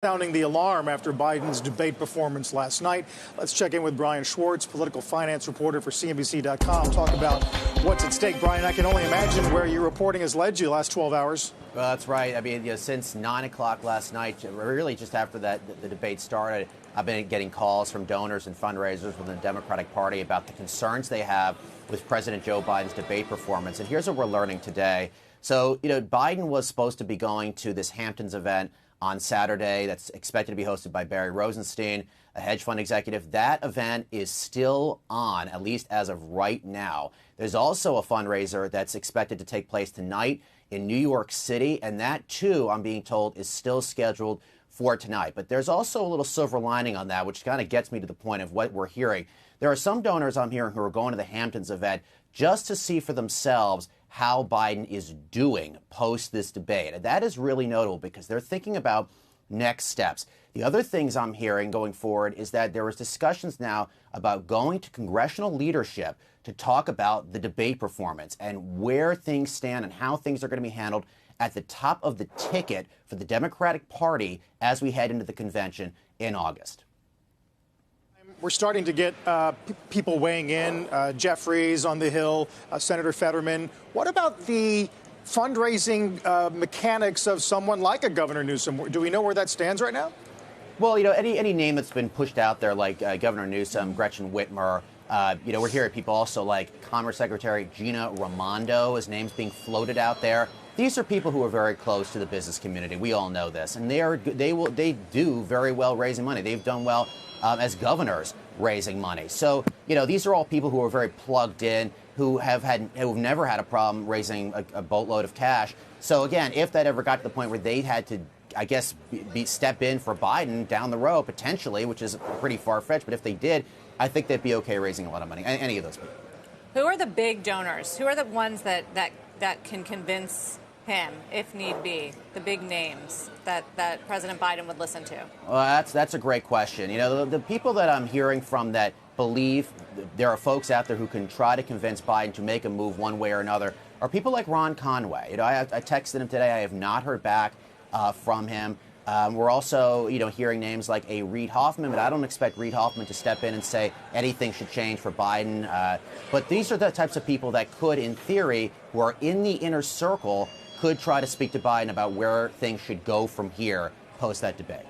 Sounding the alarm after Biden's debate performance last night. Let's check in with Brian Schwartz, political finance reporter for CNBC.com, talk about what's at stake. Brian, I can only imagine where your reporting has led you the last 12 hours. Well, that's right. I mean, since 9 o'clock last night, really just after the debate started, I've been getting calls from donors and fundraisers within the Democratic Party about the concerns they have with President Joe Biden's debate performance. And here's what we're learning today. So, Biden was supposed to be going to this Hamptons event on Saturday that's expected to be hosted by Barry Rosenstein, a hedge fund executive. That event is still on, at least as of right now. There's also a fundraiser that's expected to take place tonight in New York City, and that, too, I'm being told, is still scheduled for tonight. But there's also a little silver lining on that, which kind of gets me to the point of what we're hearing. There are some donors I'm hearing who are going to the Hamptons event just to see for themselves how Biden is doing post this debate. And that is really notable because they're thinking about next steps. The other things I'm hearing going forward is that there is discussions now about going to congressional leadership to talk about the debate performance and where things stand and how things are going to be handled at the top of the ticket for the Democratic Party as we head into the convention in August. We're starting to get people weighing in, Jeffries on the Hill, Senator Fetterman. What about the fundraising mechanics of someone like a Governor Newsom? Do we know where that stands right now? Well, any name that's been pushed out there, like Governor Newsom, Gretchen Whitmer, we're hearing people also like Commerce Secretary Gina Raimondo, his name's being floated out there. These are people who are very close to the business community. We all know this, and they do very well raising money. They've done well as governors raising money. So, these are all people who are very plugged in, who've never had a problem raising a boatload of cash. So again, if that ever got to the point where they had to, I guess, step in for Biden down the road potentially, which is pretty far-fetched, but if they did, I think they'd be okay raising a lot of money. Any of those people. Who are the big donors? Who are the ones that can convince him, if need be, the big names that President Biden would listen to? Well, that's a great question. The people that I'm hearing from that believe there are folks out there who can try to convince Biden to make a move one way or another are people like Ron Conway. I texted him today. I have not heard back from him. We're also, hearing names like a Reid Hoffman, but I don't expect Reid Hoffman to step in and say anything should change for Biden. But these are the types of people that could, in theory, who are in the inner circle, could try to speak to Biden about where things should go from here post that debate.